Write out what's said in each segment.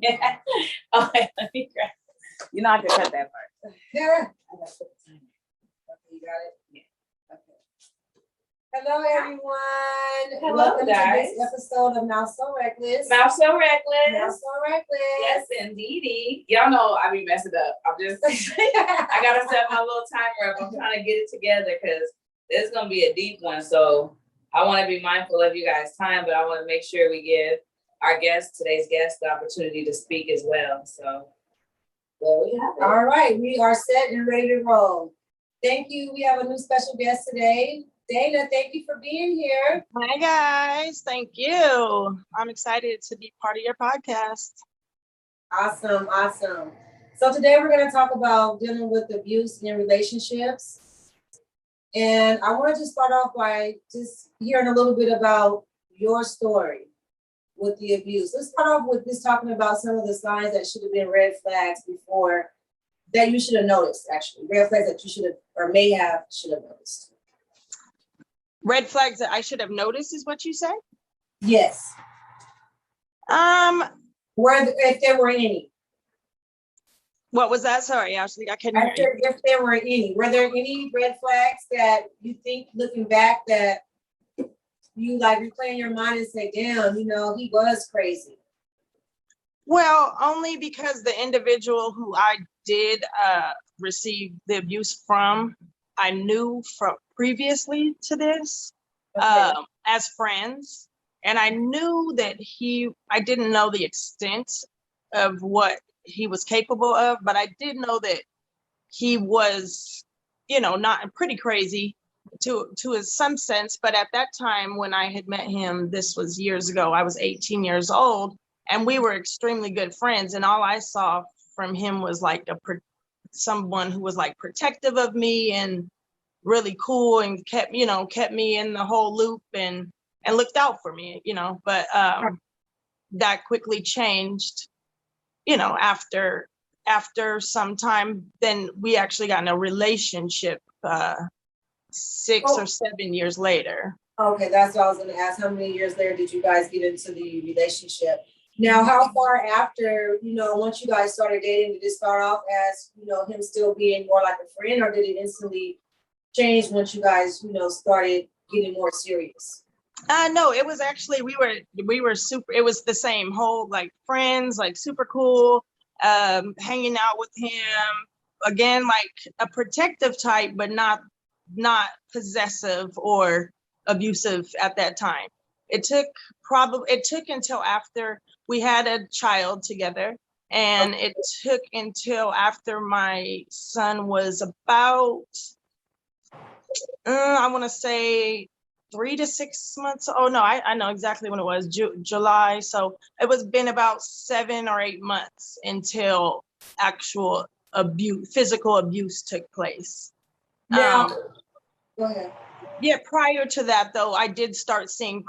Okay, let me grab. You know I can cut that part. Yeah. Okay, you got it? Yeah. Okay. Hello, everyone. Hello, welcome guys. to this episode of Mouth So Reckless. Mouth So Reckless. Mouth So Reckless. Yes, indeedy. Y'all know I be messing up. I'm just, I gotta set my little timer up. I'm trying to get it together because it's gonna be a deep one. So I want to be mindful of you guys' time, but I want to make sure we give our guest, today's guest, the opportunity to speak as well. So there we have it. All right, we are set and ready to roll. Thank you. We have a new special guest today. Dana, thank you for being here. Hi, guys. Thank you. I'm excited to be part of your podcast. Awesome, awesome. So today we're going to talk about dealing with abuse in relationships. And I wanted to start off by just hearing a little bit about your story with the abuse. Let's start off with just talking about some of the signs that should have been red flags before, that you should have noticed, actually. Red flags that you should have, or should have noticed. Red flags that I should have noticed is what you said? Yes. If there were any. What was that? Sorry, Ashley, I couldn't hear you. If there were any. Were there any red flags that you think, looking back, that you like replay in your mind and say, damn, he was crazy? Well, only because the individual who I did receive the abuse from, I knew from previously to this, Okay. as friends. And I knew that I didn't know the extent of what he was capable of, but I did know that he was, not pretty crazy to some sense. But at that time when I had met him, this was years ago, I was 18 years old, and we were extremely good friends. And all I saw from him was like someone who was like protective of me and really cool and kept me in the whole loop and looked out for me, but that quickly changed, after some time. Then we actually got in a relationship 6 or 7 years later. Okay, that's what I was going to ask. How many years later did you guys get into the relationship? Now, how far after, once you guys started dating, did it start off as, him still being more like a friend, or did it instantly change once you guys, started getting more serious? No, it was actually, we were super, it was the same whole, like, friends, like super cool, hanging out with him, again, like a protective type, but not possessive or abusive at that time. It took until after we had a child together, and it took until after my son was about, I want to say 3 to 6 months. Oh no, I know exactly when it was, July. So it was been about 7 or 8 months until actual physical abuse took place. Now, go ahead. Yeah, prior to that though, I started seeing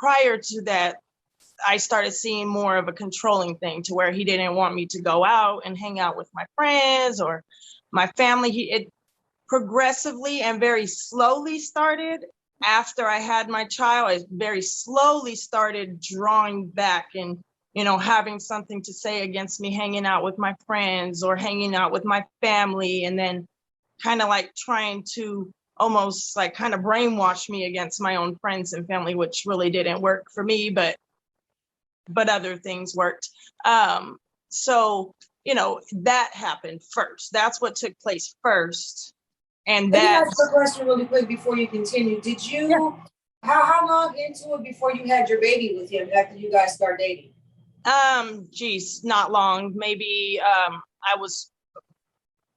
more of a controlling thing, to where he didn't want me to go out and hang out with my friends or my family. It progressively and very slowly started. After I had my child, I very slowly started drawing back and, having something to say against me hanging out with my friends or hanging out with my family, and then kind of like trying to almost like kind of brainwash me against my own friends and family, which really didn't work for me, but other things worked. So, that happened first. That's what took place first. And let me ask a question really quick before you continue. Did you, yeah. how long into it before you had your baby with him, after you guys started dating? Not long. Maybe I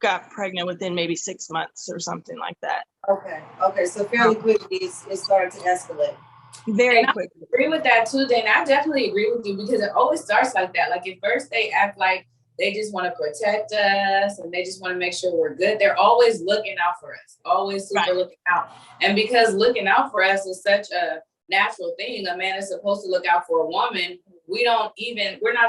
got pregnant within maybe 6 months or something like that. Okay. So fairly quickly, it started to escalate. Very quickly. I agree with that too, Dana. I definitely agree with you, because it always starts like that. Like, at first they act like they just want to protect us and they just want to make sure we're good. They're always looking out for us, always super looking out. And because looking out for us is such a natural thing, a man is supposed to look out for a woman. We're not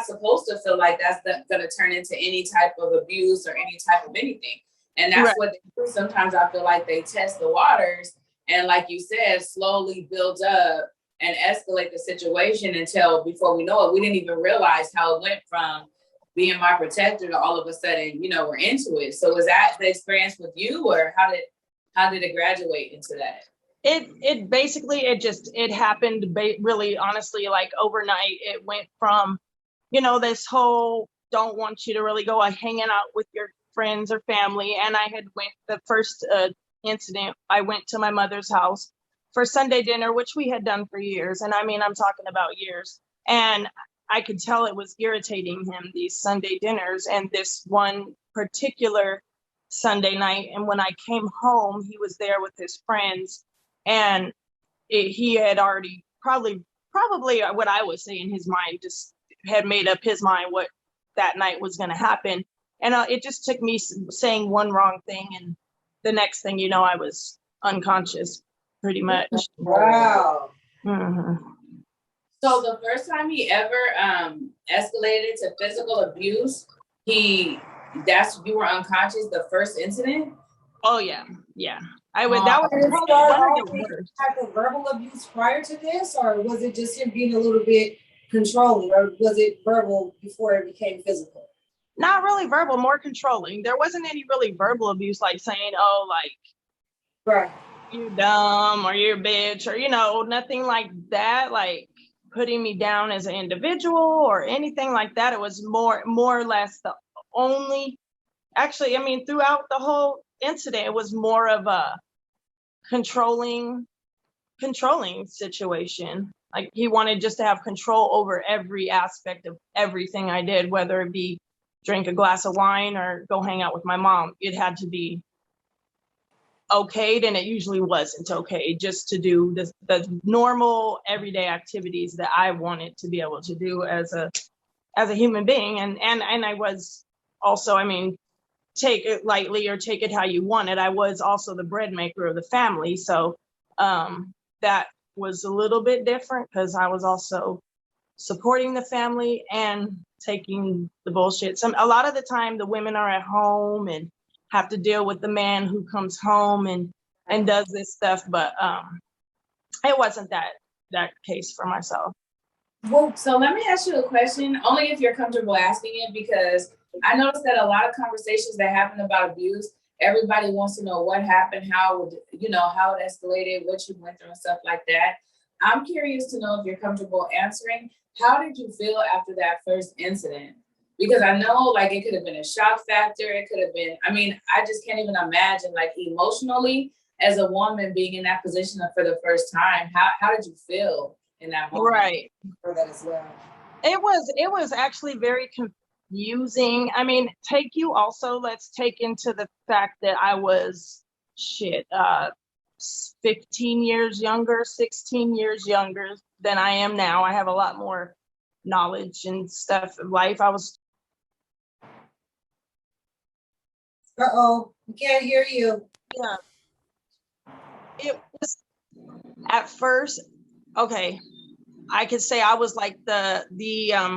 supposed to feel like that's going to turn into any type of abuse or any type of anything. And that's what they do. Sometimes I feel like they test the waters and, like you said, slowly build up and escalate the situation until, before we know it, we didn't even realize how it went from being my protector to all of a sudden, you know, we're into it. So was that the experience with you, or how did it graduate into that? It basically, it happened really honestly, like overnight. It went from, you know, this whole don't want you to really go hanging out with your friends or family. And I had went the first incident, I went to my mother's house for Sunday dinner, which we had done for years. And I mean, I'm talking about years. And I could tell it was irritating him, these Sunday dinners, and this one particular Sunday night. And when I came home, he was there with his friends, and he had already probably what I would say in his mind, just had made up his mind what that night was going to happen. And it just took me saying one wrong thing, and the next thing you know, I was unconscious pretty much. Wow. Mm-hmm. So the first time he ever escalated to physical abuse, you were unconscious the first incident? Oh yeah. I would. That was probably one of the worst. Type of verbal abuse prior to this, or was it just him being a little bit controlling, or was it verbal before it became physical? Not really verbal, more controlling. There wasn't any really verbal abuse, like saying, "Oh, like, right, you dumb," or "you're a bitch," or, you know, nothing like that. Like putting me down as an individual or anything like that. It was more or less the only. Actually, I mean, throughout the whole incident, it was more of a controlling situation. Like he wanted just to have control over every aspect of everything I did, whether it be drink a glass of wine or go hang out with my mom. It had to be okayed, and it usually wasn't okay, just to do the normal everyday activities that I wanted to be able to do as a human being. And I was also, I mean, take it lightly or take it how you want it, I was also the bread maker of the family. So that was a little bit different, because I was also supporting the family and taking the bullshit. A lot of the time the women are at home and have to deal with the man who comes home and does this stuff. But it wasn't that case for myself. Well, so let me ask you a question, only if you're comfortable asking it, because I noticed that a lot of conversations that happen about abuse, everybody wants to know what happened, how it escalated, what you went through and stuff like that. I'm curious to know if you're comfortable answering. How did you feel after that first incident? Because I know, like, it could have been a shock factor. It could have been, I mean, I just can't even imagine, like, emotionally, as a woman being in that position for the first time. How did you feel in that moment? Right. For that as well. It was actually very confusing. I mean, let's take into the fact that I was 15 years younger, 16 years younger than I am now. I have a lot more knowledge and stuff of life. I was. Uh-oh, we can't hear you. Yeah. It was at first, okay, I could say I was like the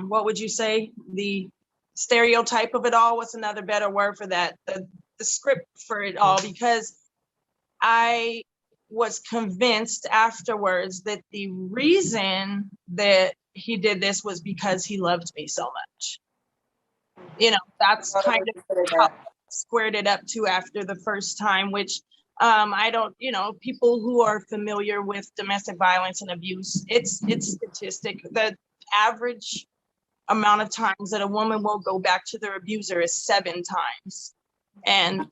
what would you say? The stereotype of it all. What's another better word for that? The script for it all, because I was convinced afterwards that the reason that he did this was because he loved me so much. You know, that's kind of how I squared it up to after the first time, which I don't, you know, people who are familiar with domestic violence and abuse, it's statistic. The average amount of times that a woman will go back to their abuser is 7 times. And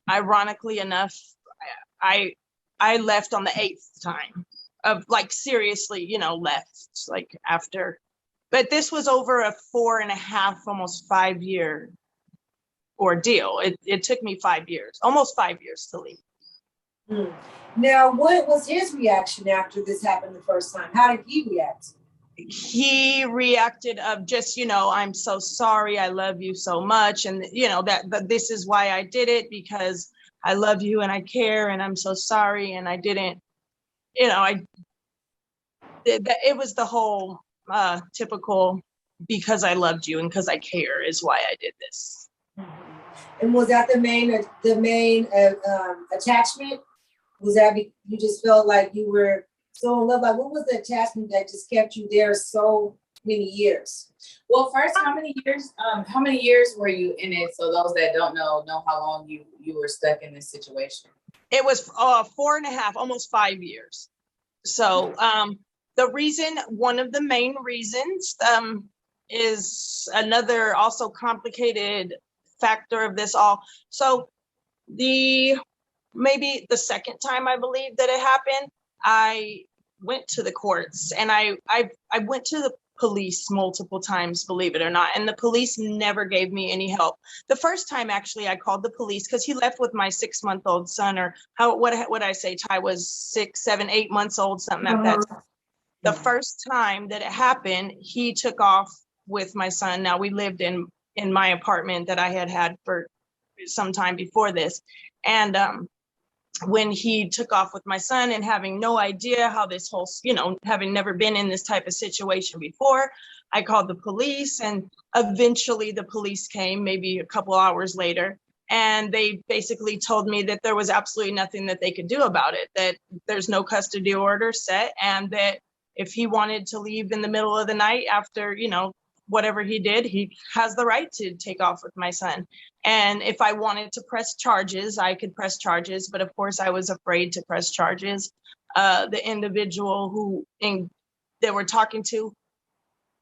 ironically enough, I left on the 8th time of, like, seriously, you know, left, like, after. But this was over a 4.5, almost 5-year ordeal. It took me 5 years, almost 5 years to leave. Now, what was his reaction after this happened the first time? How did he react? He reacted of just, you know, I'm so sorry, I love you so much, and, you know, that this is why I did it, because I love you and I care, and I'm so sorry, and I didn't, you know, it was the whole typical because I loved you and because I care is why I did this. And was that the main attachment? Was that you just felt like you were so in love? Like, what was the attachment that just kept you there so many years. Well, first, how many years were you in it? So those that don't know how long you were stuck in this situation. It was 4.5, almost 5 years. So one of the main reasons is another also complicated factor of this all. So maybe the second time I believe that it happened, I went to the courts, and I went to the police multiple times, believe it or not, and the police never gave me any help. The first time, actually, I called the police because he left with my 6-month-old son, or what I say, Ty was 6, 7, 8 months old, something like that. The first time that it happened, he took off with my son. Now, we lived in my apartment that I had for some time before this, and when he took off with my son, and having no idea how this whole, having never been in this type of situation before, I called the police, and eventually the police came maybe a couple hours later, and they basically told me that there was absolutely nothing that they could do about it, that there's no custody order set, and that if he wanted to leave in the middle of the night after, whatever he did, he has the right to take off with my son. And if I wanted to press charges, I could press charges. But of course, I was afraid to press charges. The individual who they were talking to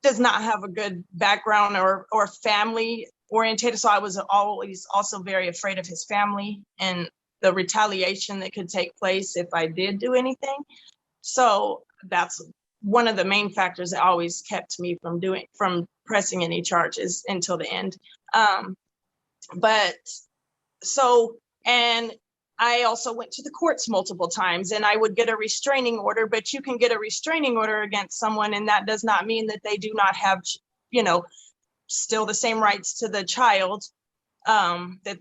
does not have a good background or family orientated. So I was always also very afraid of his family and the retaliation that could take place if I did do anything. So that's one of the main factors that always kept me from pressing any charges until the end. And I also went to the courts multiple times, and I would get a restraining order, but you can get a restraining order against someone, and that does not mean that they do not have, still the same rights to the child that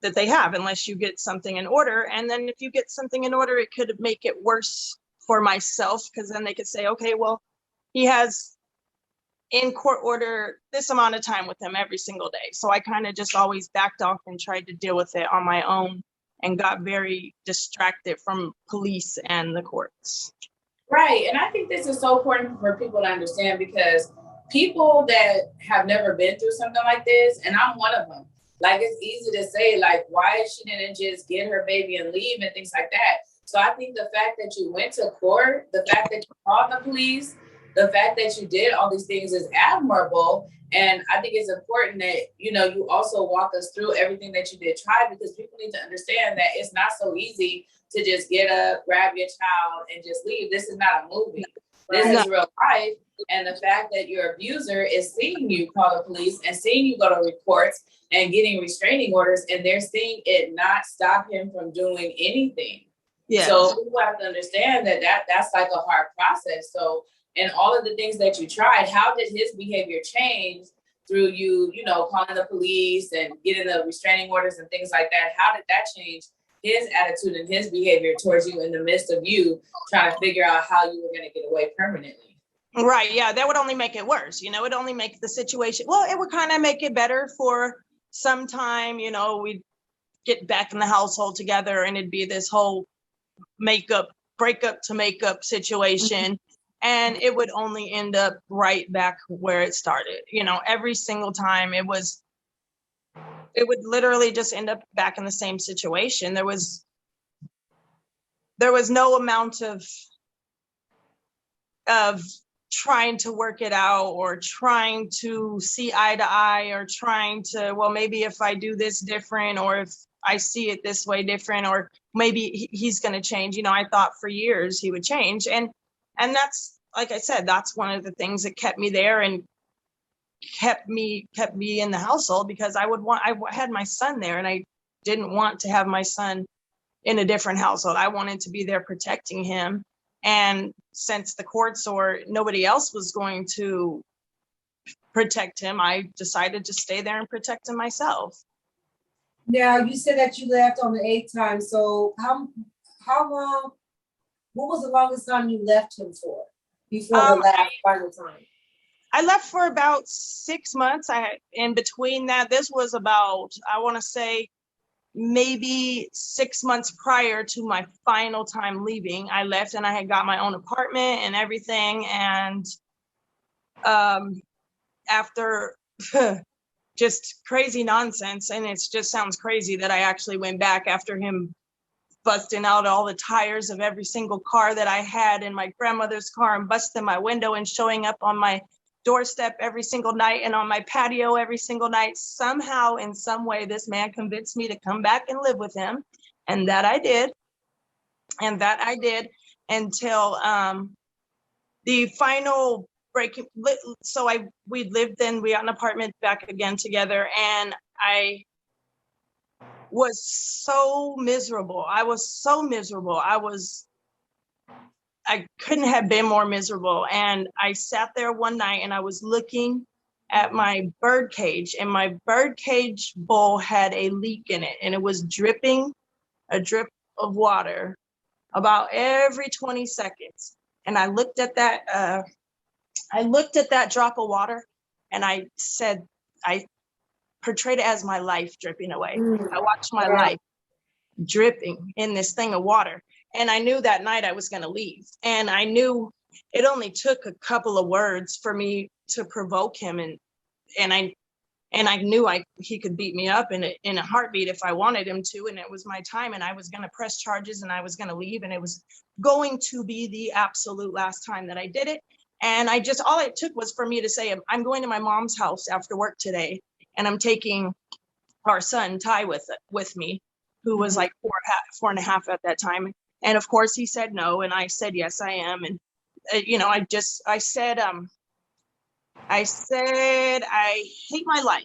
they have, unless you get something in order. And then if you get something in order, it could make it worse for myself, because then they could say, okay, well, he has in court order this amount of time with him every single day. So I kind of just always backed off and tried to deal with it on my own, and got very distracted from police and the courts. Right. And I think this is so important for people to understand, because people that have never been through something like this, and I'm one of them, like, it's easy to say, like, why she didn't just get her baby and leave and things like that. So I think the fact that you went to court, the fact that you called the police, the fact that you did all these things is admirable. And I think it's important that, you also walk us through everything that you did try, because people need to understand that it's not so easy to just get up, grab your child, and just leave. This is not a movie. This is real life. And the fact that your abuser is seeing you call the police and seeing you go to reports and getting restraining orders, and they're seeing it not stop him from doing anything. Yeah. So people have to understand that's like a hard process. So, and all of the things that you tried, how did his behavior change through you, calling the police and getting the restraining orders and things like that? How did that change his attitude and his behavior towards you in the midst of you trying to figure out how you were going to get away permanently? Right. Yeah. That would only make it worse. It'd only make the situation, well, it would kind of make it better for some time. We'd get back in the household together, and it'd be this whole breakup to makeup situation. And it would only end up right back where it started. Every single time it would literally just end up back in the same situation. There was no amount of trying to work it out, or trying to see eye to eye, or trying to, well, maybe if I do this different, or if I see it this way different, or maybe he's going to change. I thought for years he would change. And that's, like I said, that's one of the things that kept me there and kept me in the household, because I had my son there, and I didn't want to have my son in a different household. I wanted to be there protecting him. And since the courts or nobody else was going to protect him, I decided to stay there and protect him myself. Now, you said that you left on the 8th time. So how long, what was the longest time you left him for before the last final time? I left for about 6 months. In between that, this was about, I want to say, maybe 6 months prior to my final time leaving. I left, and I had got my own apartment and everything. And after just crazy nonsense. And it just sounds crazy that I actually went back after him busting out all the tires of every single car that I had in my grandmother's car and busting my window and showing up on my doorstep every single night and on my patio every single night. Somehow, in some way, this man convinced me to come back and live with him. And that I did. And that I did until the final breaking. So we lived in, we got an apartment back again together, and I was so miserable. I was so miserable. I couldn't have been more miserable. And I sat there one night and I was looking at my bird cage, and my bird cage bowl had a leak in it, and it was dripping a drip of water about every 20 seconds. And I looked at that drop of water, and I said, I portrayed it as my life dripping away. I watched my life dripping in this thing of water. And I knew that night I was going to leave. And I knew it only took a couple of words for me to provoke him. And I knew he could beat me up in a heartbeat if I wanted him to. And it was my time, and I was going to press charges, and I was going to leave. And it was going to be the absolute last time that I did it. And all it took was for me to say, I'm going to my mom's house after work today, and I'm taking our son, Ty, with me, who was like 4.5 at that time. And of course he said no. And I said, yes, I am. And, I said, I hate my life.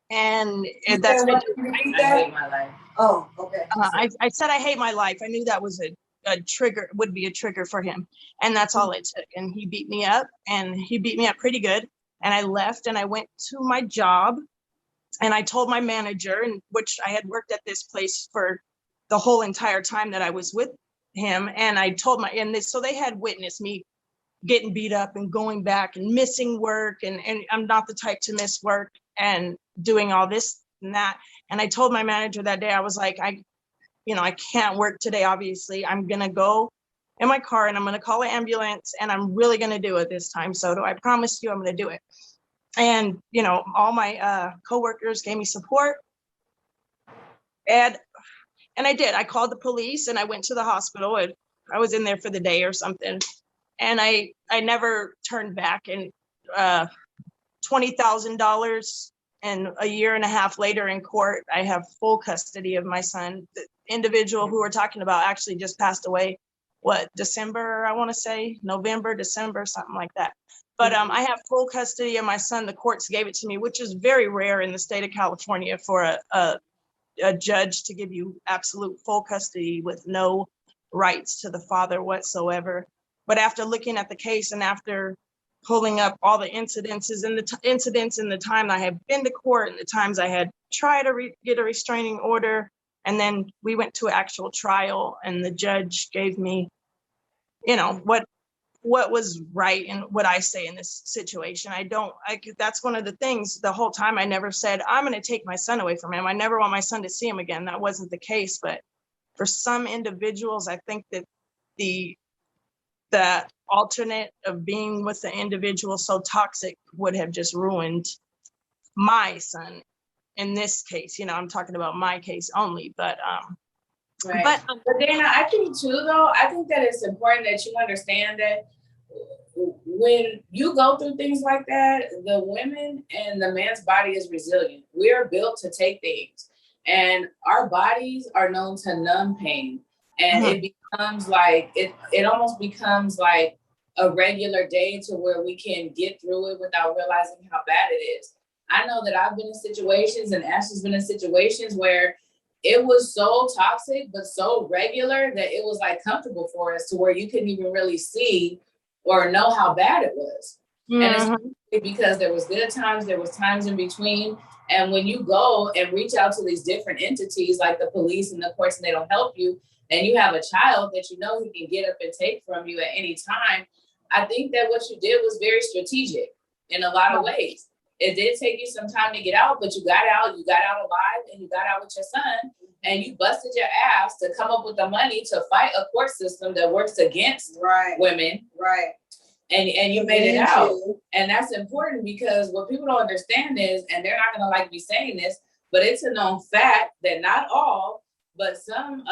And that's what I hate my life. Oh, okay. I said, I hate my life. I knew that was a trigger, would be a trigger for him. And that's all it took. And he beat me up, and he beat me up pretty good. And I left and I went to my job, and I told my manager, and which I had worked at this place for the whole entire time that I was with him. And I told so they had witnessed me getting beat up and going back and missing work. And I'm not the type to miss work and doing all this and that. And I told my manager that day, I was like, I can't work today, obviously. I'm going to go in my car and I'm going to call an ambulance, and I'm really going to do it this time. So I promise you I'm going to do it. And, all my coworkers gave me support. And I did. I called the police and I went to the hospital, and I was in there for the day or something. And I never turned back. And $20,000, and a year and a half later in court, I have full custody of my son. The individual who we're talking about actually just passed away, December, I want to say, November, December, something like that. But I have full custody of my son. The courts gave it to me, which is very rare in the state of California for a judge to give you absolute full custody with no rights to the father whatsoever. But after looking at the case and after pulling up all the incidences and the time I had been to court and the times I had tried to get a restraining order, and then we went to an actual trial, and the judge gave me, what was right and what I say in this situation. That's one of the things the whole time I never said, I'm going to take my son away from him. I never want my son to see him again. That wasn't the case. But for some individuals, I think that the alternate of being with the individual so toxic would have just ruined my son in this case. I'm talking about my case only, but right. But Dana, I think too, though, I think that it's important that you understand that when you go through things like that, the women and the man's body is resilient. We are built to take things, and our bodies are known to numb pain. And it becomes like, it almost becomes like a regular day to where we can get through it without realizing how bad it is. I know that I've been in situations, and Ashley's been in situations where it was so toxic, but so regular that it was like comfortable for us to where you couldn't even really see or know how bad it was. And it's because there was good times, there was times in between. And when you go and reach out to these different entities like the police and the courts, and they don't help you, and you have a child that he can get up and take from you at any time, I think that what you did was very strategic in a lot of ways. It did take you some time to get out, but you got out alive, and you got out with your son, and you busted your ass to come up with the money to fight a court system that works against women. Right. and you made it Thank out. you. And that's important because what people don't understand is, and they're not gonna like me saying this, but it's a known fact that not all, but some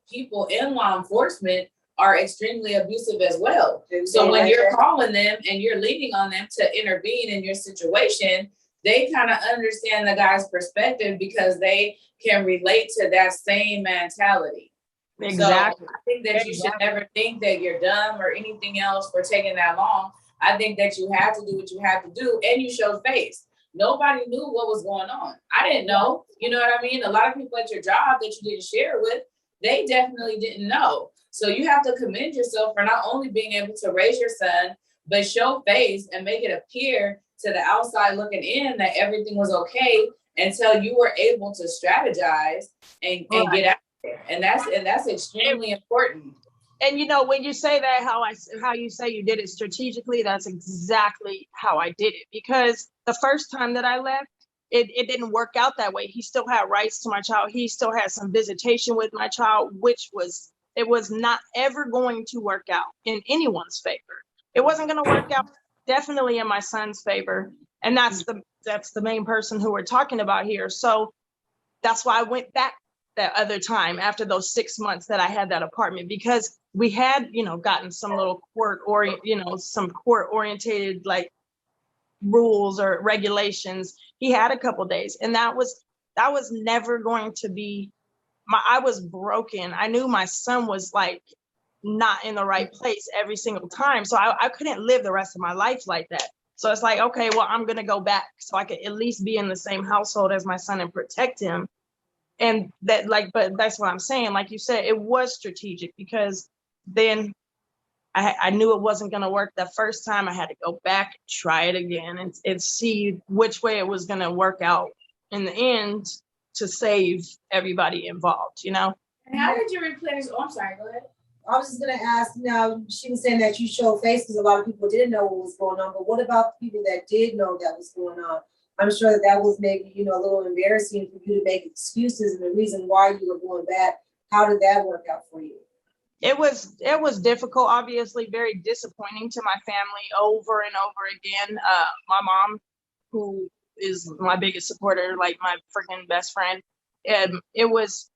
people in law enforcement are extremely abusive as well. So when you're calling them and you're leaning on them to intervene in your situation, they kind of understand the guy's perspective because they can relate to that same mentality. Exactly. So I think that you should never think that you're dumb or anything else for taking that long. I think that you have to do what you have to do, and you showed face. Nobody knew what was going on. I didn't know. You know what I mean? A lot of people at your job that you didn't share with, they definitely didn't know. So you have to commend yourself for not only being able to raise your son, but show face and make it appear to the outside looking in that everything was okay until you were able to strategize and get out there. And that's extremely important. And when you say that, how you say you did it strategically, that's exactly how I did it. Because the first time that I left, it didn't work out that way. He still had rights to my child. He still had some visitation with my child, it was not ever going to work out in anyone's favor. It wasn't going to work out definitely in my son's favor. And that's the main person who we're talking about here. So that's why I went back that other time after those 6 months that I had that apartment, because we had, gotten some little some court orientated like rules or regulations. He had a couple days, and that was never going to be I was broken. I knew my son was like not in the right place every single time. So I couldn't live the rest of my life like that. So it's like, okay, well, I'm going to go back so I could at least be in the same household as my son and protect him. And but that's what I'm saying. Like you said, it was strategic because then I knew it wasn't going to work the first time. I had to go back, try it again, and see which way it was going to work out in the end to save everybody involved, And how did you replenish? Oh, I'm sorry, go ahead. I was just going to ask, she was saying that you showed face because a lot of people didn't know what was going on, but what about the people that did know that was going on? I'm sure that was maybe, a little embarrassing for you to make excuses and the reason why you were going back. How did that work out for you? It was difficult, obviously very disappointing to my family over and over again. My mom, who is my biggest supporter, like my freaking best friend, it was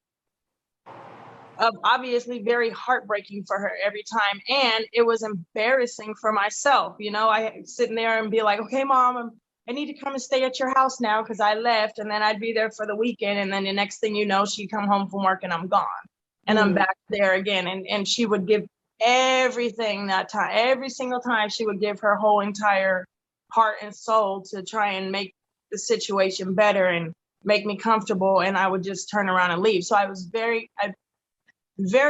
obviously very heartbreaking for her every time. And it was embarrassing for myself. I sitting there and be like, okay, Mom, I need to come and stay at your house now because I left, and then I'd be there for the weekend. And then the next thing you know, she'd come home from work and I'm gone. And I'm back there again. And she would give everything that time. Every single time she would give her whole entire heart and soul to try and make the situation better and make me comfortable. And I would just turn around and leave. So I was very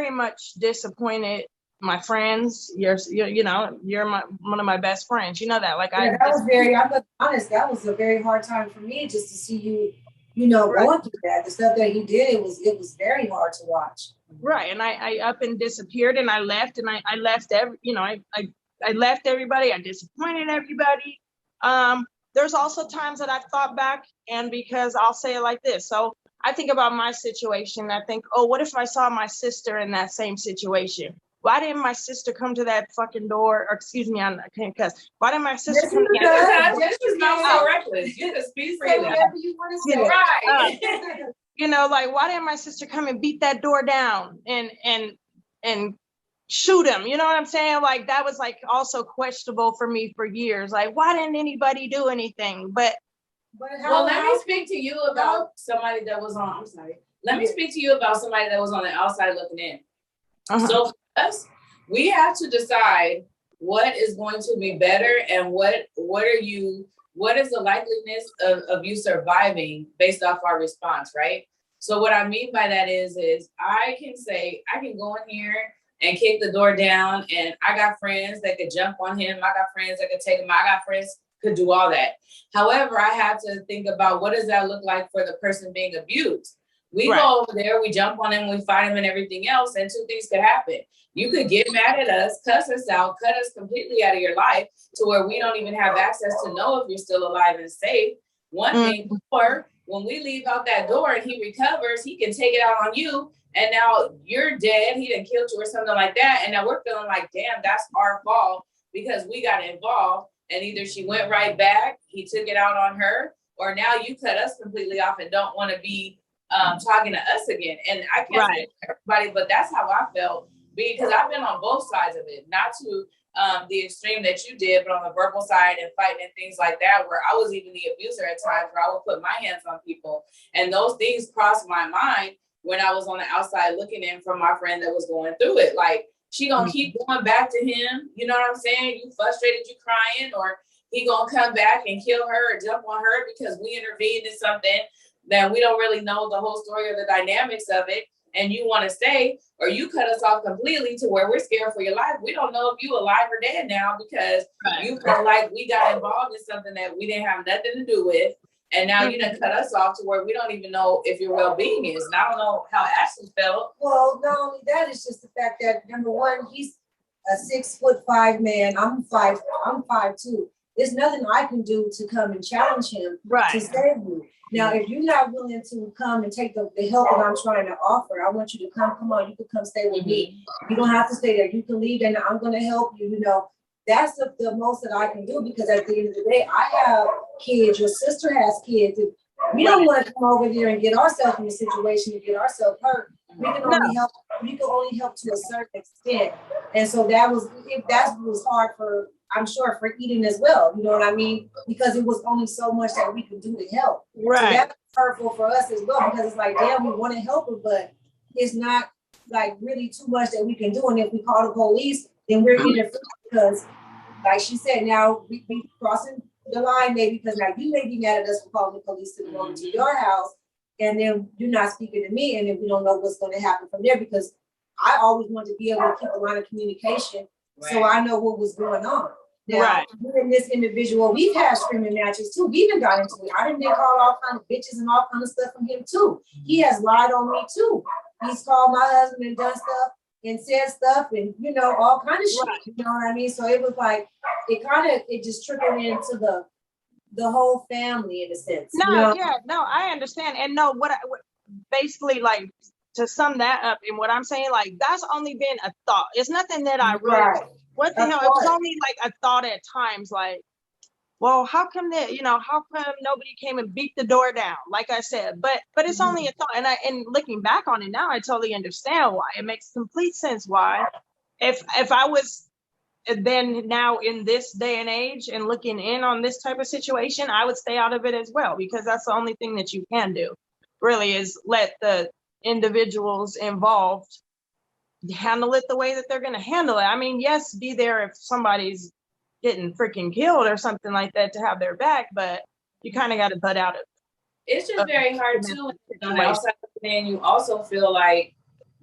much disappointed. My friends, you're one of my best friends. You know that. I'm honest, that was a very hard time for me just to see you, going through that. The stuff that you did, it was very hard to watch. Right. And I up and disappeared, and I left, and I left I left everybody. I disappointed everybody. There's also times that I've thought back, and because I'll say it like this. So I think about my situation. I think, oh, what if I saw my sister in that same situation? Why didn't my sister come to that fucking door? Or excuse me, I can't cuss. Why didn't my sister come to that? This is not so reckless. You can speak freely. Whatever you want to say. Right. Why didn't my sister come and beat that door down and shoot him? You know what I'm saying? Like, that was like also questionable for me for years. Like, why didn't anybody do anything? But let me speak to you about somebody that was on. I'm sorry. Let me speak to you about somebody that was on the outside looking in. So for us, we have to decide what is going to be better and what is the likeliness of you surviving based off our response, right? So what I mean by that is I can go in here and kick the door down, and I got friends that could jump on him. I got friends that could take him. I got friends could do all that. However, I have to think about what does that look like for the person being abused. We go over there, we jump on him, we fight him and everything else, and two things could happen. You could get mad at us, cuss us out, cut us completely out of your life to where we don't even have access to know if you're still alive and safe. One thing, or when we leave out that door and he recovers, he can take it out on you, and now you're dead, he done killed you or something like that, and now we're feeling like, damn, that's our fault because we got involved, and either she went right back, he took it out on her, or now you cut us completely off and don't want to be talking to us again. And I can't speak for everybody, but that's how I felt, because I've been on both sides of it, not to the extreme that you did, but on the verbal side and fighting and things like that, where I was even the abuser at times, where I would put my hands on people. And those things crossed my mind when I was on the outside looking in from my friend that was going through it. Like, she gonna keep going back to him, you know what I'm saying? You frustrated, you crying, or he gonna come back and kill her or jump on her because we intervened in something that we don't really know the whole story or the dynamics of it, and you want to stay, or you cut us off completely to where we're scared for your life. We don't know if you alive or dead now because you felt like we got involved in something that we didn't have nothing to do with. And now you done cut us off to where we don't even know if your well-being is. And I don't know how Ashley felt. Well, not only that, it's just the fact that, number one, he's a 6'5" man. I'm 5'2". There's nothing I can do to come and challenge him to save you. Now, if you're not willing to come and take the help that I'm trying to offer, I want you to come on, you can come stay with me. You don't have to stay there. You can leave and I'm going to help you, you know. That's the most that I can do, because at the end of the day, I have kids, your sister has kids. And we don't want to come over there and get ourselves in a situation and get ourselves hurt. We can only help to a certain extent. And so that was hard for, I'm sure, for Eden as well. You know what I mean? Because it was only so much that we could do to help. Right. So that's hurtful for us as well, because it's like, damn, we want to help her, but it's not like really too much that we can do. And if we call the police, then we're either, because like she said, now we crossing the line maybe, because now you may be mad at us for calling the police to go to your house, and then you're not speaking to me, and then we don't know what's going to happen from there, because I always want to be able to keep a line of communication so I know what was going on. Now, in this individual, we've had screaming matches too. We even got into it. I done been called all kind of bitches and all kind of stuff from him too. He has lied on me too. He's called my husband and done stuff and said stuff and, you know, all kind of shit. You know what I mean? So it was like, it just trickled into the whole family in a sense. No, you know? I understand. And no, what basically, like, to sum that up, and what I'm saying, like, that's only been a thought. It's nothing that I really, what the hell? It was only like a thought at times, like, well, how come nobody came and beat the door down? Like I said, but it's only a thought. And looking back on it now, I totally understand why. It makes complete sense why. If I was then now in this day and age and looking in on this type of situation, I would stay out of it as well, because that's the only thing that you can do, really, is let the individuals involved handle it the way that they're going to handle it. I mean, yes, be there if somebody's getting freaking killed or something like that to have their back, but you kind of got to butt out of it. It's just very hard too. On the outside looking in, you also feel like,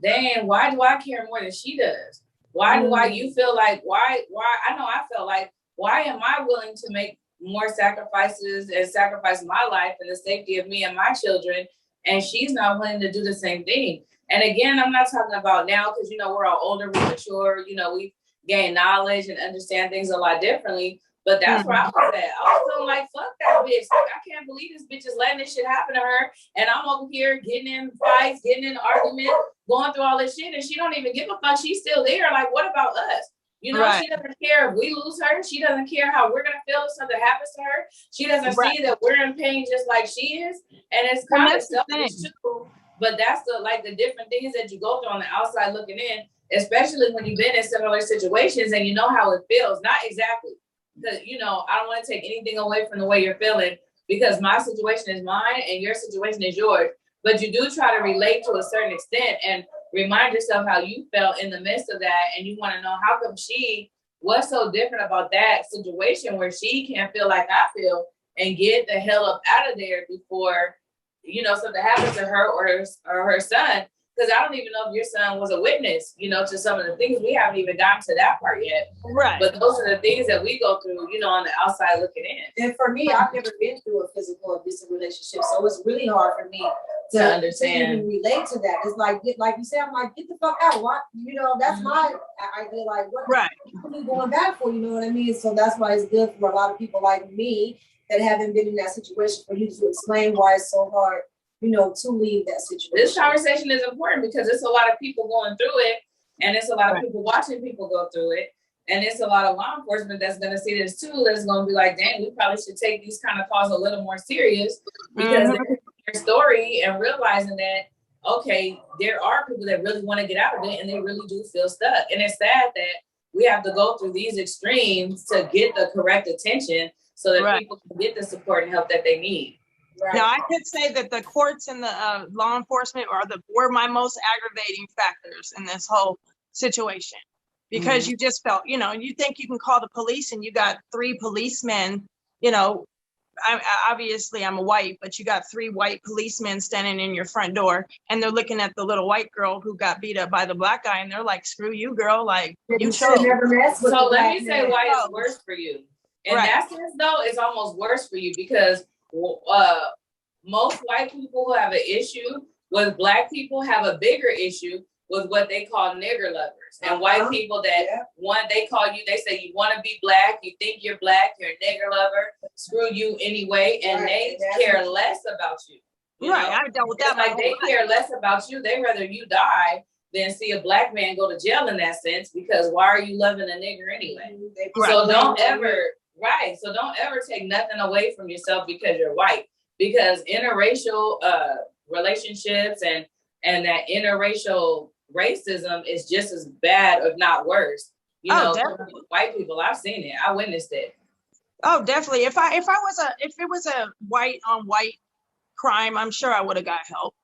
dang, why do I care more than she does? Why do you feel like, why I know I felt like, why am I willing to make more sacrifices and sacrifice my life and the safety of me and my children, and she's not willing to do the same thing? And again, I'm not talking about now, because, you know, we're all older, we're mature, you know, we gain knowledge and understand things a lot differently. But that's where I was at. I was feeling like, fuck that bitch. Like, I can't believe this bitch is letting this shit happen to her. And I'm over here getting in fights, getting in arguments, going through all this shit. And she don't even give a fuck. She's still there. Like, what about us? You know, she doesn't care if we lose her. She doesn't care how we're going to feel if something happens to her. She doesn't see that we're in pain just like she is. And it's kind of selfish too. But that's the different things that you go through on the outside looking in, especially when you've been in similar situations and you know how it feels. Not exactly. Because, you know, I don't want to take anything away from the way you're feeling, because my situation is mine and your situation is yours. But you do try to relate to a certain extent and remind yourself how you felt in the midst of that. And you want to know, how come what's so different about that situation where she can't feel like I feel and get the hell up out of there before, you know, something happens to her or her son. Because I don't even know if your son was a witness, you know, to some of the things. We haven't even gotten to that part yet. Right. But those are the things that we go through, you know, on the outside looking in. And for me, I've never been through a physical abusive relationship. So it's really hard for me to understand. To even relate to that. It's like you said, I'm like, get the fuck out. What? You know, that's my idea. Like, what are you going back for? You know what I mean? So that's why it's good for a lot of people like me that haven't been in that situation, for you to explain why it's so hard, you know, to leave that situation. This conversation is important because it's a lot of people going through it, and it's a lot of people watching people go through it. And it's a lot of law enforcement that's going to see this too. That's going to be like, dang, we probably should take these kind of calls a little more serious, because they're hearing your story and realizing that, okay, there are people that really want to get out of it and they really do feel stuck. And it's sad that we have to go through these extremes to get the correct attention so that people can get the support and help that they need. Right. Now, I could say that the courts and the law enforcement were my most aggravating factors in this whole situation, because you just felt, you think you can call the police and you got 3 policemen, obviously I'm a white, but you got 3 white policemen standing in your front door, and they're looking at the little white girl who got beat up by the black guy, and they're like, screw you, girl, like you should never mess with. So let me say why it's worse for you. In that sense though, it's almost worse for you, because most white people who have an issue with black people have a bigger issue with what they call nigger lovers. And white people that they call you, they say you want to be black, you think you're black, you're a nigger lover, screw you anyway, and they care less about you. You know? I dealt with that. Like they care less about you. They rather you die than see a black man go to jail in that sense, because why are you loving a nigger anyway? So don't ever take nothing away from yourself because you're white, because interracial relationships and that interracial racism is just as bad, if not worse. White people, I've seen it. I witnessed it. Oh, definitely. If it was a white on white crime, I'm sure I would have got help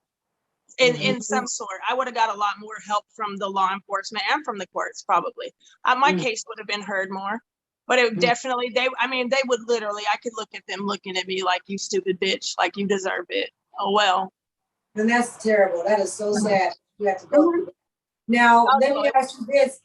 in some sort. I would have got a lot more help from the law enforcement and from the courts, probably. My case would have been heard more. But it definitely, they would literally, I could look at them looking at me like, you stupid bitch, like you deserve it. Oh, well. And that's terrible. That is so sad. You have to go through that. Now, let me ask you this.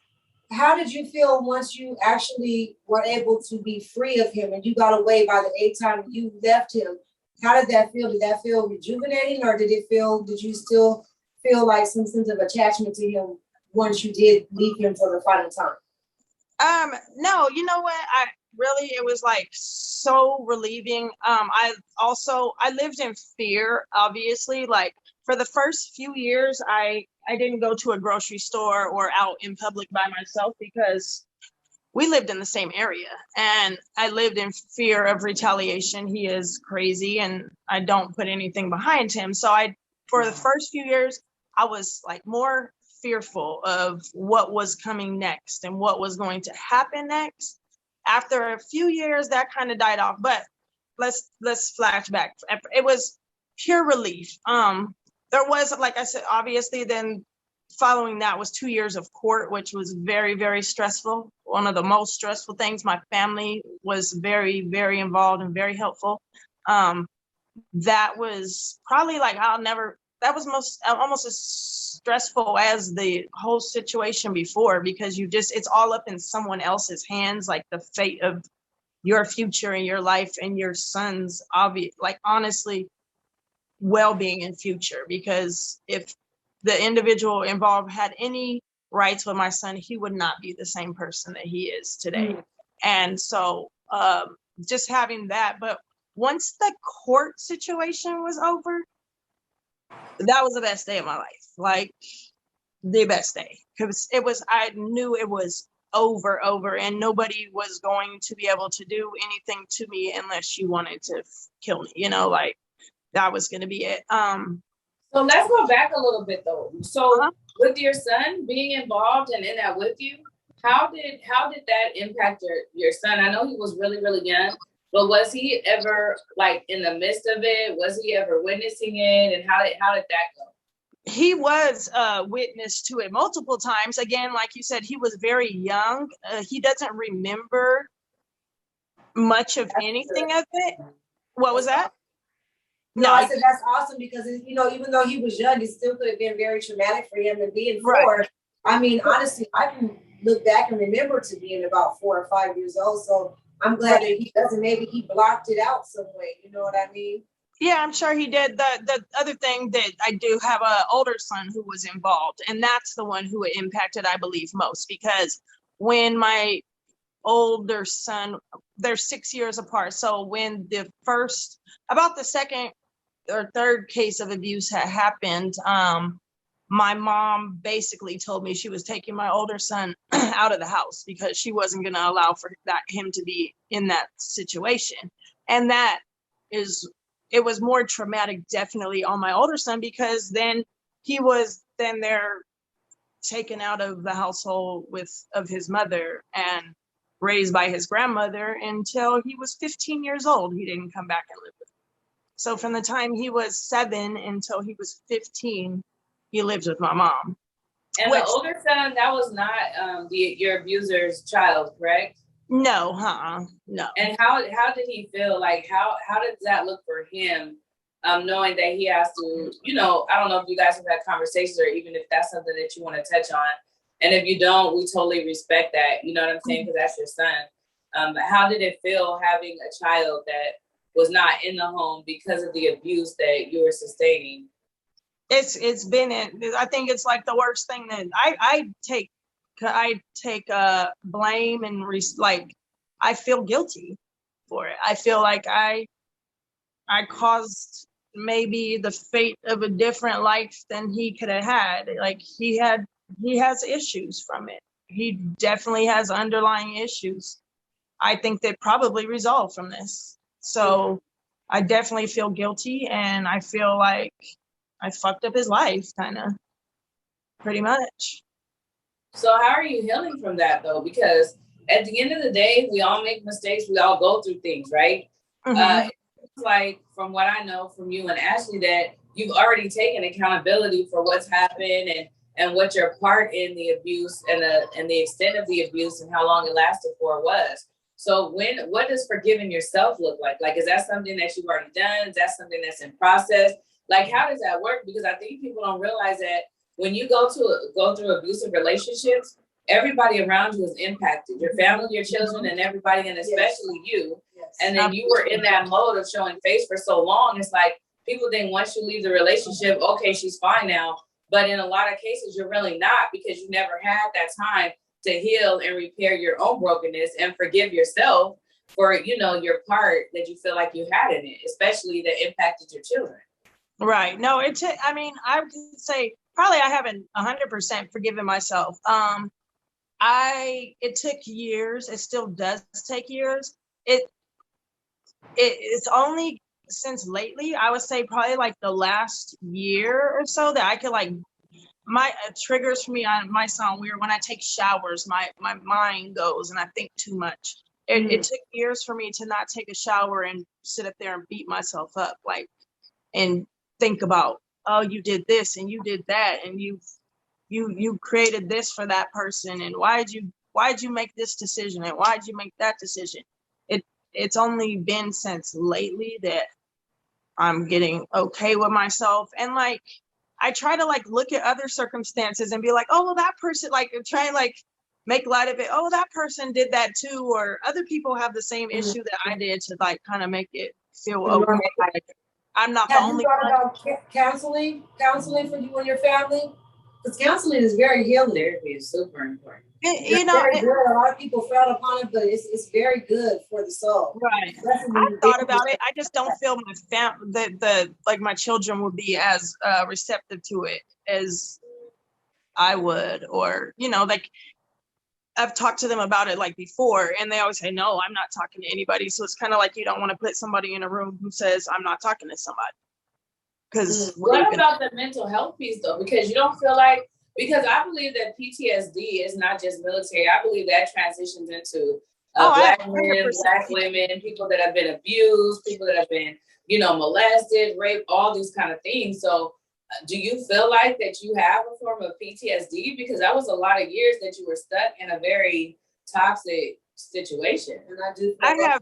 How did you feel once you actually were able to be free of him and you got away by the 8th time you left him? How did that feel? Did that feel rejuvenating, or did you still feel like some sense of attachment to him once you did leave him for the final time? No, you know what? It was like so relieving. I lived in fear, obviously. Like for the first few years, I didn't go to a grocery store or out in public by myself, because we lived in the same area and I lived in fear of retaliation. He is crazy and I don't put anything behind him. So for the first few years, I was like more fearful of what was coming next and what was going to happen next. After a few years, that kind of died off, but let's flash back. It was pure relief. There was, like I said, obviously then following that was 2 years of court, which was very, very stressful. One of the most stressful things. My family was very, very involved and very helpful. That was probably like, that was almost as stressful as the whole situation before, because it's all up in someone else's hands, like the fate of your future and your life and your son's honestly well-being and future. Because if the individual involved had any rights with my son, he would not be the same person that he is today. And so just having that, but once the court situation was over, that was the best day of my life, like the best day, because I knew it was over, and nobody was going to be able to do anything to me unless you wanted to kill me, like that was going to be it. So let's go back a little bit though. So with your son being involved and in that with you, how did that impact your son? I know he was really, really young, but was he ever like in the midst of it? Was he ever witnessing it? And how did that go? He was witness to it multiple times. Again, like you said, he was very young. He doesn't remember much of anything of it. What was that? No, I said that's awesome, because even though he was young, it still could have been very traumatic for him to be in 4. Right. I mean, honestly, I can look back and remember to being about 4 or 5 years old. So I'm glad that he doesn't. Maybe he blocked it out some way. You know what I mean? Yeah, I'm sure he did. The other thing that I do have an older son who was involved, and that's the one who it impacted, I believe, most, because when my older son, they're 6 years apart. So when about the second or third case of abuse had happened, my mom basically told me she was taking my older son out of the house because she wasn't going to allow for him to be in that situation. And it was more traumatic definitely on my older son, because then he was then there taken out of the household of his mother and raised by his grandmother until he was 15 years old. He didn't come back and live with me. So from the time he was 7 until he was 15, he lived with my mom. And the older son, that was not your abuser's child, correct? No, no. And how did he feel? Like how does that look for him? Knowing that he has to, I don't know if you guys have had conversations or even if that's something that you want to touch on. And if you don't, we totally respect that. You know what I'm saying? Because that's your son. But how did it feel having a child that was not in the home because of the abuse that you were sustaining? It's been, I think it's like the worst thing that I take blame and like, I feel guilty for it. I feel like I caused maybe the fate of a different life than he could have had. Like he has issues from it. He definitely has underlying issues. I think they probably resolved from this. So I definitely feel guilty, and I feel like I fucked up his life, kind of, pretty much. So how are you healing from that though? Because at the end of the day, we all make mistakes. We all go through things, right? Mm-hmm. It's like, from what I know from you and Ashley, that you've already taken accountability for what's happened and what your part in the abuse and the extent of the abuse and how long it lasted for was. So what does forgiving yourself look like? Like, is that something that you've already done? Is that something that's in process? Like, how does that work? Because I think people don't realize that when you go through abusive relationships, everybody around you is impacted. Your family, your children, and everybody, and especially you. Yes. And then you were in that mode of showing face for so long. It's like people think once you leave the relationship, okay, she's fine now. But in a lot of cases, you're really not, because you never had that time to heal and repair your own brokenness and forgive yourself for, your part that you feel like you had in it, especially that impacted your children. Right. No, I would say probably I haven't 100% forgiven myself. It took years. It still does take years. It's only since lately, I would say probably like the last year or so, that I could like, my triggers for me, my sound weird. When I take showers, my mind goes and I think too much. It took years for me to not take a shower and sit up there and beat myself up, like, and think about, oh, you did this and you did that and you created this for that person, and why'd you make this decision and why'd you make that decision? It's only been since lately that I'm getting okay with myself, and like I try to like look at other circumstances and be like, oh well, that person, like try and like make light of it. Oh, that person did that too, or other people have the same issue that I did, to like kind of make it feel okay. Like, I'm not the only one. About counseling for you and your family? Because counseling is very healing. Therapy is super important. Very good. A lot of people frown upon it, but it's very good for the soul. Right. I thought about it. I just don't feel my children would be as receptive to it as I would, or like I've talked to them about it like before, and they always say, no, I'm not talking to anybody. So it's kind of like you don't want to put somebody in a room who says, I'm not talking to somebody. Because what about the mental health piece though? Because you don't feel like, because I believe that PTSD is not just military. I believe that transitions into Black men, Black women, people that have been abused, people that have been, molested, raped, all these kind of things. So do you feel like that you have a form of PTSD? Because that was a lot of years that you were stuck in a very toxic situation. And I have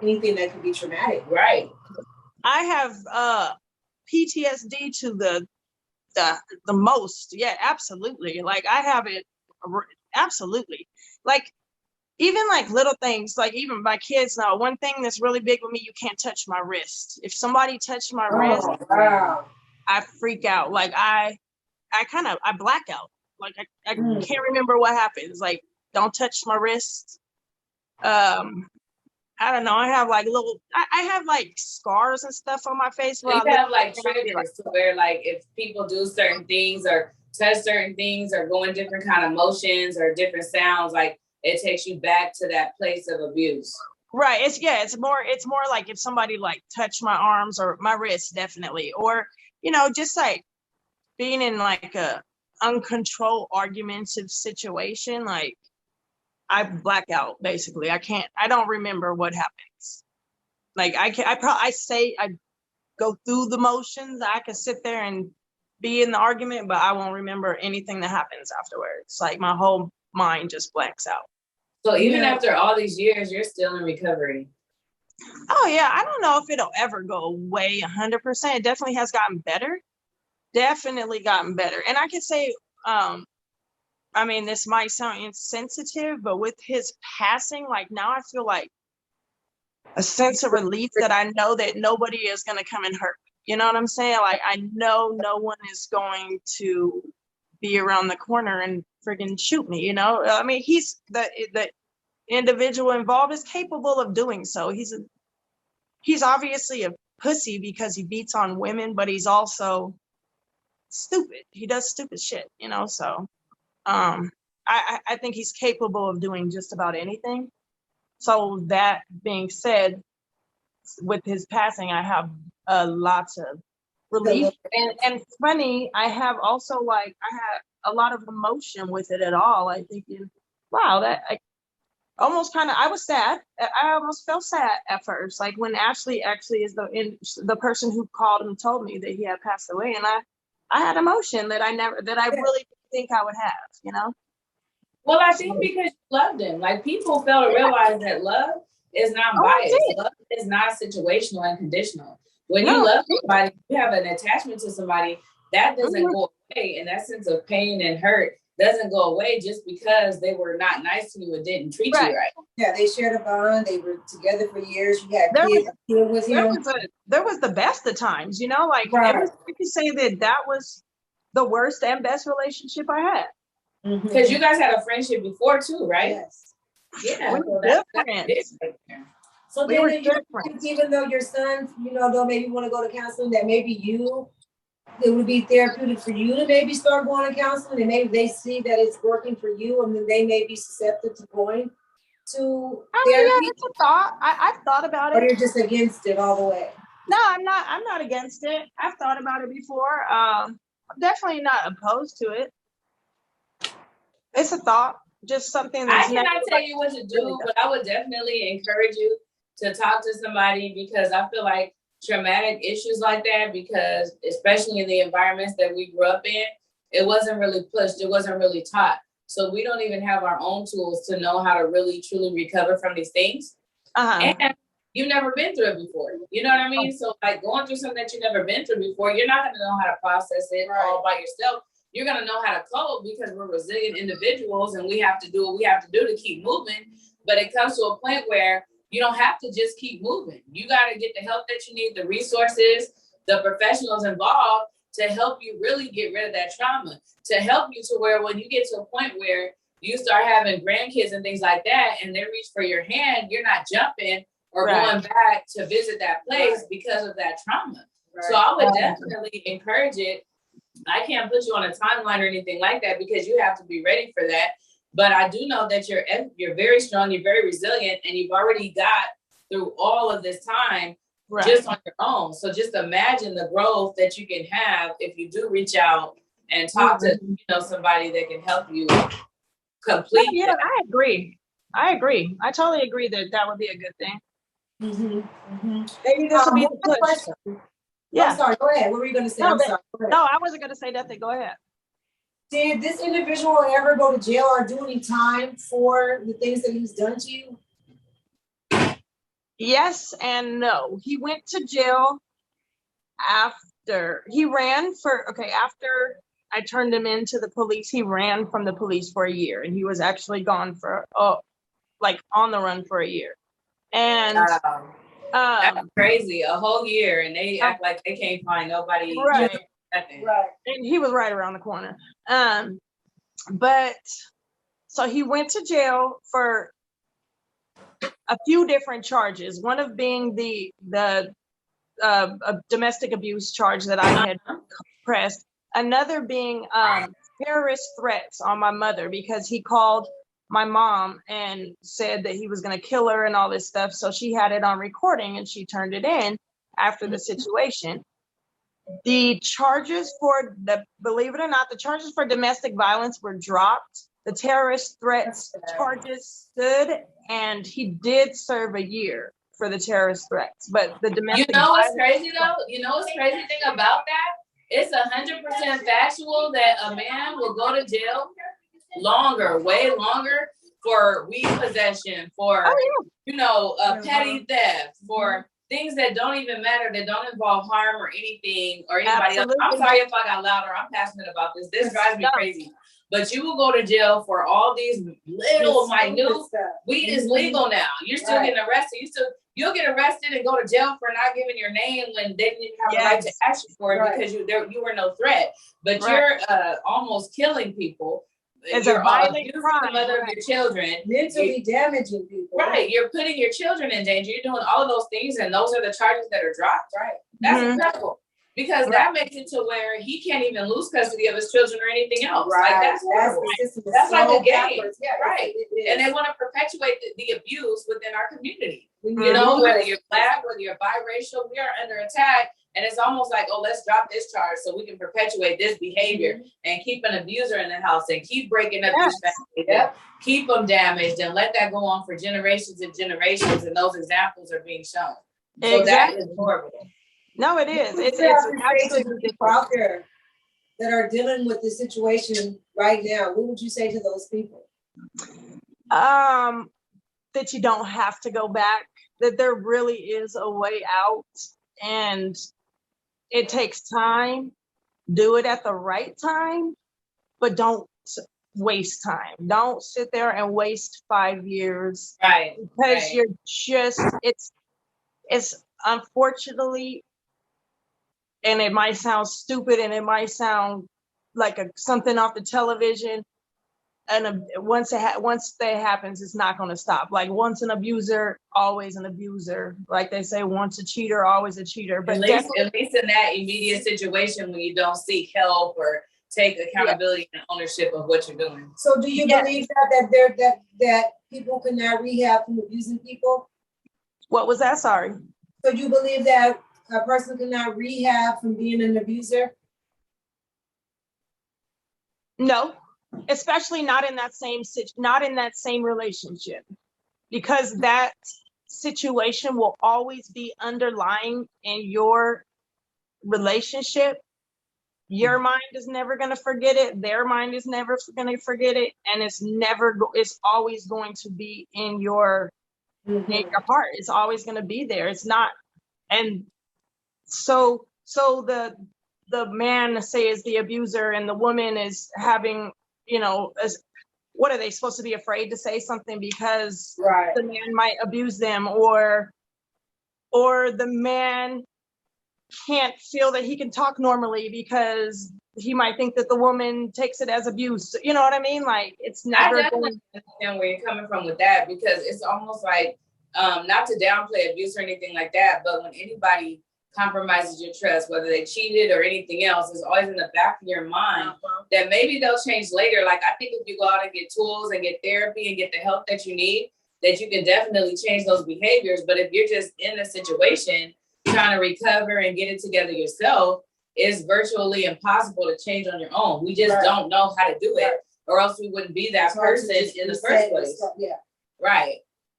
anything that could be traumatic. Right. I have PTSD to the most. Yeah, absolutely. Like I have it absolutely. Like even like little things, like even my kids know, one thing that's really big with me, you can't touch my wrist. If somebody touched my wrist, wow. I freak out. Like I black out. Like I can't remember what happens. Like, don't touch my wrist. I don't know. I have like I have like scars and stuff on my face. You have like triggers to where like if people do certain things or touch certain things or go in different kind of motions or different sounds, like it takes you back to that place of abuse. Right. It's more like if somebody like touched my arms or my wrists, definitely. Or, just like being in like a uncontrolled argumentative situation, like I black out basically. I don't remember what happens. Like I go through the motions. I can sit there and be in the argument, but I won't remember anything that happens afterwards. Like my whole mind just blanks out. So even after all these years, you're still in recovery. Oh yeah, I don't know if it'll ever go away 100%. It definitely has gotten better. Definitely gotten better. And I could say, I mean, this might sound insensitive, but with his passing, like now I feel like a sense of relief that I know that nobody is going to come and hurt me. You know what I'm saying? Like I know no one is going to be around the corner and friggin' shoot me, I mean, he's the individual involved is capable of doing so. He's obviously a pussy because he beats on women, but he's also stupid. He does stupid shit, so I think he's capable of doing just about anything. So that being said, with his passing, I have lots of relief. And funny, I have also I had a lot of emotion with it at all. I thinking, wow, I was sad. I almost felt sad at first, like when Ashley actually is the person who called and told me that he had passed away, and I had emotion that I really didn't think I would have, Well, I think because you loved him. Like people fail to realize that love is not biased. Love is not situational and conditional. When you love somebody, you have an attachment to somebody, that doesn't go away. And that sense of pain and hurt doesn't go away just because they were not nice to you and didn't treat you right. Yeah, they shared a bond. They were together for years. You had kids with him. There was the best of times, like I could say that was the worst and best relationship I had. Because you guys had a friendship before too, right? Yes. Yeah. So then even though your son, they'll maybe want to go to counseling, that maybe it would be therapeutic for you to maybe start going to counseling, and maybe they see that it's working for you, and then they may be susceptible to going to therapy. Yeah, it's a thought. I've thought about it. Or you're just against it all the way? No, I'm not against it. I've thought about it before. I'm definitely not opposed to it. It's a thought, just something that's I cannot tell you what to do, but I would definitely encourage you to talk to somebody, because I feel like traumatic issues like that, because especially in the environments that we grew up in, it wasn't really pushed, it wasn't really taught. So we don't even have our own tools to know how to really truly recover from these things. And you've never been through it before. You know what I mean? So like going through something that you've never been through before, you're not going to know how to process it all by yourself. You're going to know how to cope because we're resilient individuals and we have to do what we have to do to keep moving. But it comes to a point where you don't have to just keep moving. You got to get the help that you need, the resources, the professionals involved to help you really get rid of that trauma, to help you to where when you get to a point where you start having grandkids and things like that, and they reach for your hand, you're not jumping or going back to visit that place because of that trauma. So I would definitely encourage it. I can't put you on a timeline or anything like that because you have to be ready for that. But I do know that you're very strong, you're very resilient, and you've already got through all of this time just on your own. So just imagine the growth that you can have if you do reach out and talk to somebody that can help you complete. Yeah, I agree. I totally agree that would be a good thing. Maybe this will be the push. Yeah. I'm sorry, go ahead. What were you going to say? No, I wasn't going to say nothing. Go ahead. Did this individual ever go to jail or do any time for the things that he's done to you? Yes and no. He went to jail after I turned him into the police. He ran from the police for a year, and he was actually gone for on the run for a year. And that's crazy, a whole year, and they act like they can't find nobody. Right. And he was right around the corner. But so he went to jail for a few different charges. One of being the domestic abuse charge that I had pressed. Another being terrorist threats on my mother because he called my mom and said that he was going to kill her and all this stuff. So she had it on recording and she turned it in after the situation. The charges for believe it or not, the charges for domestic violence were dropped. The terrorist threats charges stood, and he did serve a year for the terrorist threats. But the domestic what's crazy though? You know what's crazy thing about that? It's 100% factual that a man will go to jail longer, way longer, for weed possession, for petty theft, for things that don't even matter, that don't involve harm or anything or anybody else. I'm sorry if I got louder. I'm passionate about this. This drives me crazy. But you will go to jail for all these little minute stuff. Weed is legal now. You're still getting arrested. You'll get arrested and go to jail for not giving your name when they didn't have a right to ask you for it because you were no threat. But you're almost killing people. It's a violent crime. The mother of your children. Mentally damaging people. Right. You're putting your children in danger. You're doing all of those things, and those are the charges that are dropped. Right. That's incredible. Because that makes it to where he can't even lose custody of his children or anything else. Right. Like that's horrible. That's like a game. Yeah, right. And they want to perpetuate the abuse within our community. You know, whether you're Black, whether you're biracial, we are under attack. And it's almost like, oh, let's drop this charge so we can perpetuate this behavior and keep an abuser in the house and keep breaking up these families, keep them damaged, and let that go on for generations and generations. And those examples are being shown. So that is horrible. No, it is. It's absolutely people out there that are dealing with the situation right now. What would you say to those people? That you don't have to go back, that there really is a way out, and it takes time. Do it at the right time, but don't waste time. Don't sit there and waste 5 years. Right. Because you're just, it's unfortunately, and it might sound stupid and it might sound like something off the television. And once that happens, it's not going to stop. Like once an abuser, always an abuser. Like they say, once a cheater, always a cheater. But at least in that immediate situation when you don't seek help or take accountability and ownership of what you're doing. So, do you believe that people cannot rehab from abusing people? What was that? Sorry. So, you believe that a person cannot rehab from being an abuser? No. Especially not in that same relationship, because that situation will always be underlying in your relationship. Your mind is never going to forget it. Their mind is never going to forget it, and it's always going to be in your heart. It's always going to be there. It's not, and so the man, say, is the abuser, and the woman is having, what are they supposed to be afraid to say something because the man might abuse them, or the man can't feel that he can talk normally because he might think that the woman takes it as abuse. You know what I mean? Like it's never. I definitely understand where you're coming from with that, because it's almost like, not to downplay abuse or anything like that, but when anybody compromises your trust, whether they cheated or anything else, is always in the back of your mind that maybe they'll change later. Like I think if you go out and get tools and get therapy and get the help that you need, that you can definitely change those behaviors. But if you're just in a situation trying to recover and get it together yourself, it's virtually impossible to change on your own. We just don't know how to do it, or else we wouldn't be that person in the first place.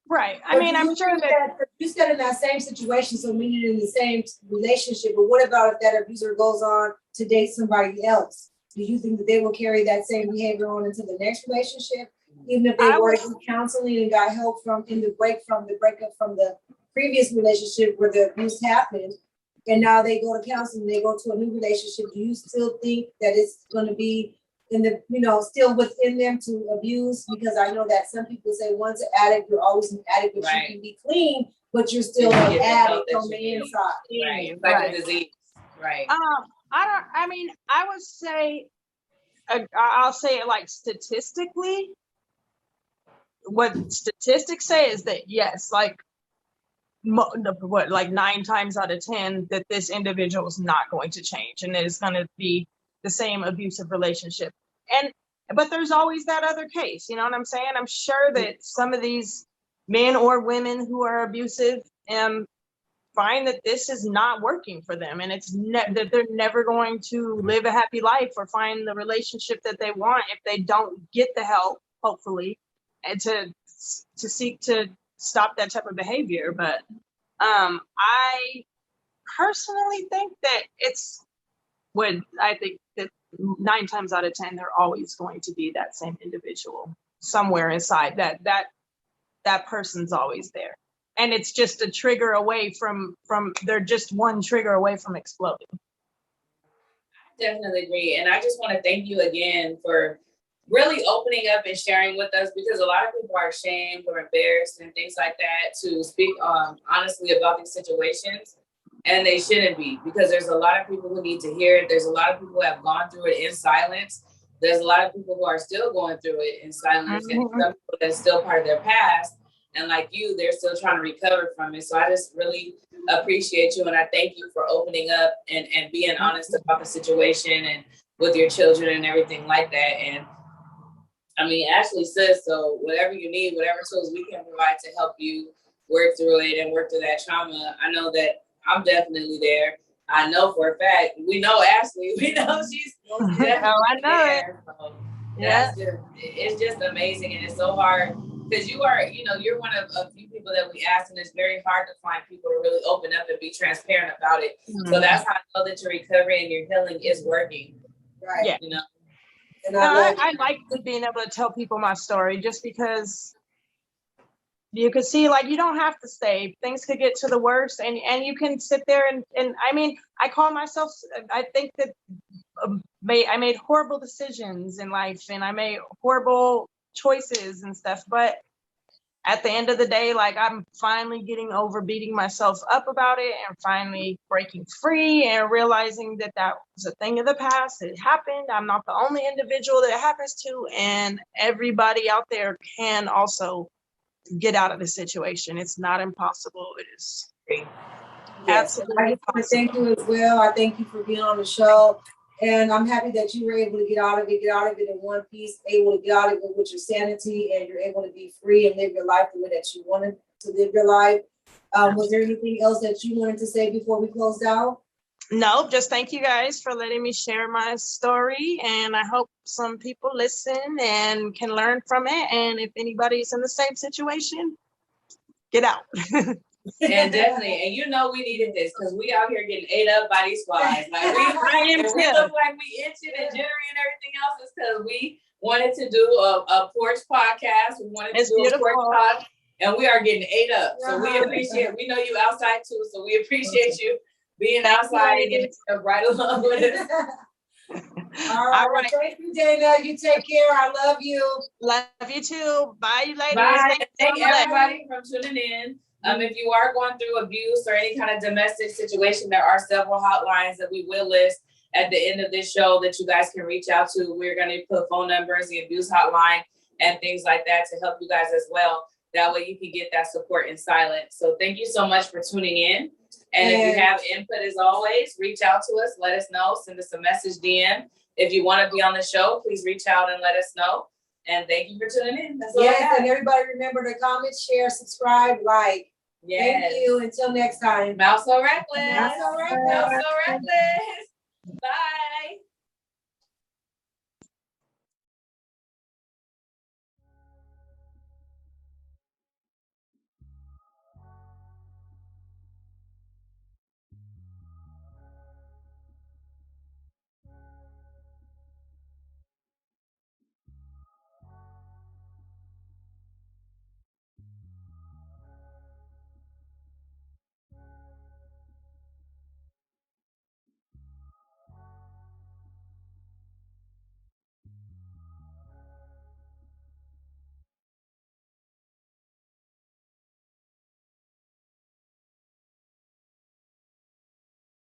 Right. I mean, I'm sure that you said in that same situation, so meaning in the same relationship, but what about if that abuser goes on to date somebody else? Do you think that they will carry that same behavior on into the next relationship, even if they were in counseling and got help from the breakup from the previous relationship where the abuse happened, and now they go to counseling, they go to a new relationship? Do you still think that it's going to be in the, still within them to abuse? Because I know that some people say once an addict, you're always an addict, but you can be clean, but you're still an addict on the inside. Right, like a disease. Right. I would say, I'll say it like statistically, what statistics say is that yes, like 9 times out of 10 that this individual is not going to change, and that it's going to be the same abusive relationship but there's always that other case, you know what I'm saying? I'm sure that some of these men or women who are abusive find that this is not working for them, and that they're never going to live a happy life or find the relationship that they want if they don't get the help, hopefully, and to seek to stop that type of behavior. But I personally think that I think that 9 times out of 10, they're always going to be that same individual somewhere inside that person's always there. And it's just a trigger away from they're just one trigger away from exploding. Definitely agree. And I just want to thank you again for really opening up and sharing with us, because a lot of people are ashamed or embarrassed and things like that to speak honestly about these situations. And they shouldn't be, because there's a lot of people who need to hear it. There's a lot of people who have gone through it in silence. There's a lot of people who are still going through it in silence, and some people that's still part of their past. And like you, they're still trying to recover from it. So I just really appreciate you, and I thank you for opening up and being honest about the situation and with your children and everything like that. And I mean, Ashley says, so whatever you need, whatever tools we can provide to help you work through it and work through that trauma, I know that I'm definitely there. I know for a fact, we know Ashley, we know she's definitely there. So it's just amazing, and it's so hard. Because you're one of a few people that we asked, and it's very hard to find people to really open up and be transparent about it. So that's how I know that your recovery and your healing is working. Right. Yeah. You know. And I like being able to tell people my story, just because you could see, like, you don't have to stay. Things could get to the worst, and you can sit there and I mean, I think that I made horrible decisions in life, and I made horrible choices and stuff, but at the end of the day, like, I'm finally getting over beating myself up about it, and finally breaking free and realizing that was a thing of the past. It happened. I'm not the only individual that it happens to, and everybody out there can also get out of the situation. It's not impossible. It is absolutely I just want to thank you as well. I thank you for being on the show. And I'm happy that you were able to get out of it in one piece, able to get out of it with your sanity, and you're able to be free and live your life the way that you wanted to live your life. Was there anything else that you wanted to say before we closed out? No, just thank you guys for letting me share my story. And I hope some people listen and can learn from it. And if anybody's in the same situation, get out. And definitely, and we needed this, because we out here getting ate up by these flies. Like we look like we itching and jittery and everything else, is because we wanted to do a porch podcast. We wanted to do a porch talk, and we are getting ate up. So we appreciate. We know you outside too, so we appreciate you being outside and getting stuff right along with us. All right. Thank you, Dana. You take care. I love you. Love you too. Bye, you ladies. Bye. Thank everybody for tuning in. If you are going through abuse or any kind of domestic situation, there are several hotlines that we will list at the end of this show that you guys can reach out to. We're going to put phone numbers, the abuse hotline, and things like that to help you guys as well. That way you can get that support in silence. So thank you so much for tuning in. And if you have input, as always, reach out to us. Let us know. Send us a message, DM. If you want to be on the show, please reach out and let us know. And thank you for tuning in. That's all I have. And everybody remember to comment, share, subscribe, like. Yes. Thank you. Until next time. Mouse So Reckless. Mouse So Reckless. Mouse So Reckless. Bye.